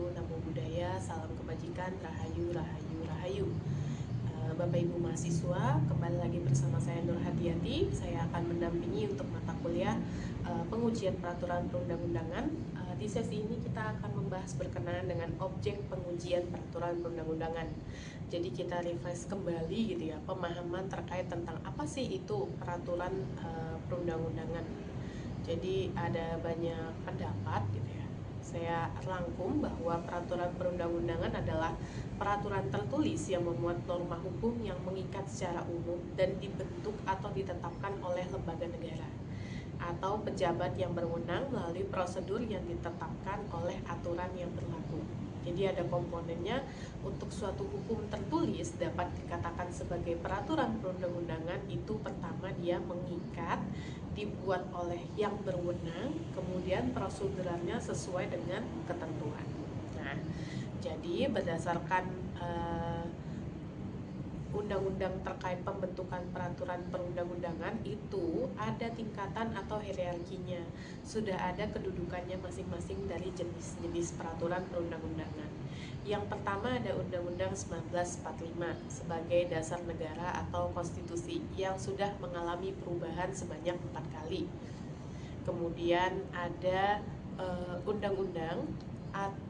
Swastiastu, Namo Buddhaya, salam kebajikan, rahayu, rahayu, rahayu. Bapak Ibu mahasiswa, kembali lagi bersama saya Nur Hadiati. Saya akan mendampingi untuk mata kuliah pengujian peraturan perundang-undangan. Di sesi ini kita akan membahas berkenaan dengan objek pengujian peraturan perundang-undangan. Jadi kita refresh kembali gitu ya, pemahaman terkait tentang apa sih itu peraturan perundang-undangan. Jadi ada banyak pendapat gitu ya. Saya rangkum bahwa peraturan perundang-undangan adalah peraturan tertulis yang memuat norma hukum yang mengikat secara umum dan dibentuk atau ditetapkan oleh lembaga negara atau pejabat yang berwenang melalui prosedur yang ditetapkan oleh aturan yang berlaku. Jadi ada komponennya. Untuk suatu hukum tertulis dapat dikatakan sebagai peraturan perundang-undangan itu pertama dia mengikat, dibuat oleh yang berwenang, kemudian prosedurnya sesuai dengan ketentuan. Nah, jadi berdasarkan undang-undang terkait pembentukan peraturan perundang-undangan itu ada tingkatan atau hierarkinya. Sudah ada kedudukannya masing-masing dari jenis-jenis peraturan perundang-undangan. Yang pertama ada Undang-Undang 1945 sebagai dasar negara atau konstitusi yang sudah mengalami perubahan sebanyak 4 kali. Kemudian ada undang-undang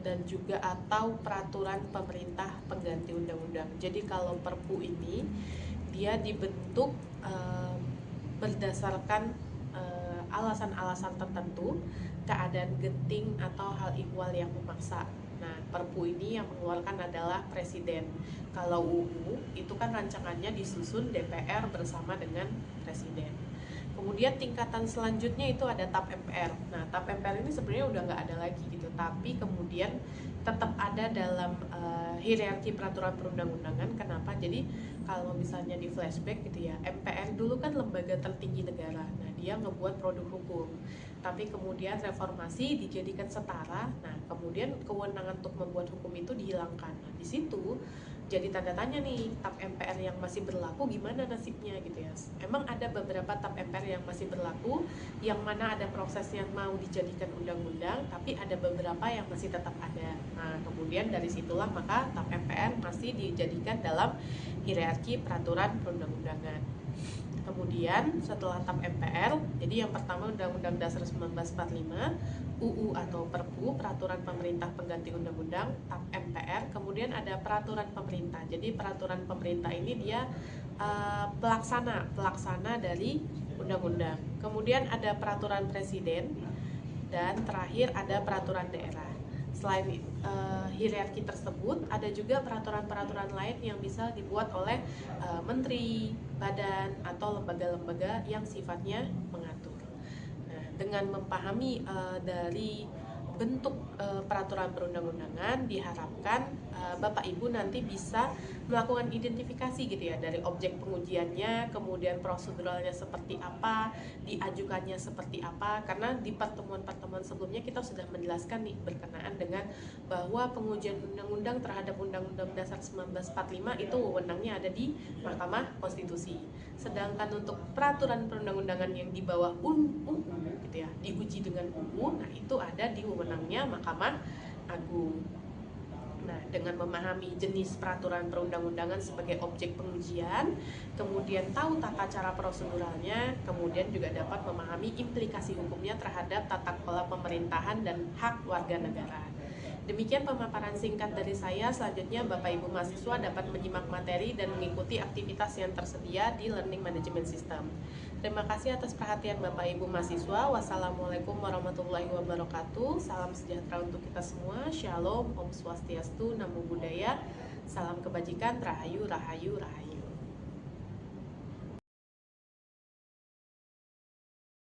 dan juga atau peraturan pemerintah pengganti undang-undang. Jadi kalau Perpu ini dia dibentuk berdasarkan alasan-alasan tertentu, keadaan genting atau hal ihwal yang memaksa. Nah, Perpu ini yang mengeluarkan adalah Presiden. Kalau UU itu kan rancangannya disusun DPR bersama dengan Presiden. Kemudian tingkatan selanjutnya itu ada TAP MPR. Nah, TAP MPR ini sebenarnya udah nggak ada lagi gitu, tapi kemudian tetap ada dalam hierarki peraturan perundang-undangan. Kenapa? Jadi kalau misalnya di flashback gitu ya, MPR dulu kan lembaga tertinggi negara. Nah, dia ngebuat produk hukum. Tapi kemudian reformasi dijadikan setara. Nah, kemudian kewenangan untuk membuat hukum itu dihilangkan. Nah, di situ jadi tanda tanya nih, TAP MPR yang masih berlaku gimana nasibnya gitu ya. Emang ada beberapa TAP MPR yang masih berlaku, yang mana ada proses yang mau dijadikan undang-undang, tapi ada beberapa yang masih tetap ada. Nah, kemudian dari situlah maka TAP MPR masih dijadikan dalam hierarki peraturan perundang-undangan. Kemudian setelah TAP MPR, jadi yang pertama Undang-Undang Dasar 1945, UU atau Perpu, Peraturan Pemerintah Pengganti Undang-Undang, TAP MPR, kemudian ada Peraturan Pemerintah. Jadi Peraturan Pemerintah ini dia pelaksana dari undang-undang. Kemudian ada Peraturan Presiden, dan terakhir ada Peraturan Daerah. Selain hierarki tersebut, ada juga peraturan-peraturan lain yang bisa dibuat oleh menteri, badan, atau lembaga-lembaga yang sifatnya mengatur. Nah, dengan memahami dari bentuk peraturan perundang-undangan, diharapkan Bapak Ibu nanti bisa melakukan identifikasi gitu ya, dari objek pengujiannya, kemudian proseduralnya seperti apa, diajukannya seperti apa. Karena di pertemuan-pertemuan sebelumnya kita sudah menjelaskan nih berkenaan dengan bahwa pengujian undang-undang terhadap Undang-Undang Dasar 1945 itu wewenangnya ada di Mahkamah Konstitusi. Sedangkan untuk peraturan perundang-undangan yang di bawah UU gitu ya, diuji dengan UU, nah itu ada di wewenangnya Mahkamah Agung. Nah, dengan memahami jenis peraturan perundang-undangan sebagai objek pengujian, kemudian tahu tata cara proseduralnya, kemudian juga dapat memahami implikasi hukumnya terhadap tata kelola pemerintahan dan hak warga negara. Demikian pemaparan singkat dari saya. Selanjutnya Bapak Ibu mahasiswa dapat menyimak materi dan mengikuti aktivitas yang tersedia di Learning Management System. Terima kasih atas perhatian Bapak Ibu mahasiswa. Wassalamualaikum warahmatullahi wabarakatuh. Salam sejahtera untuk kita semua. Shalom, Om Swastiastu, Namo Buddhaya. Salam kebajikan, rahayu, rahayu, rahayu.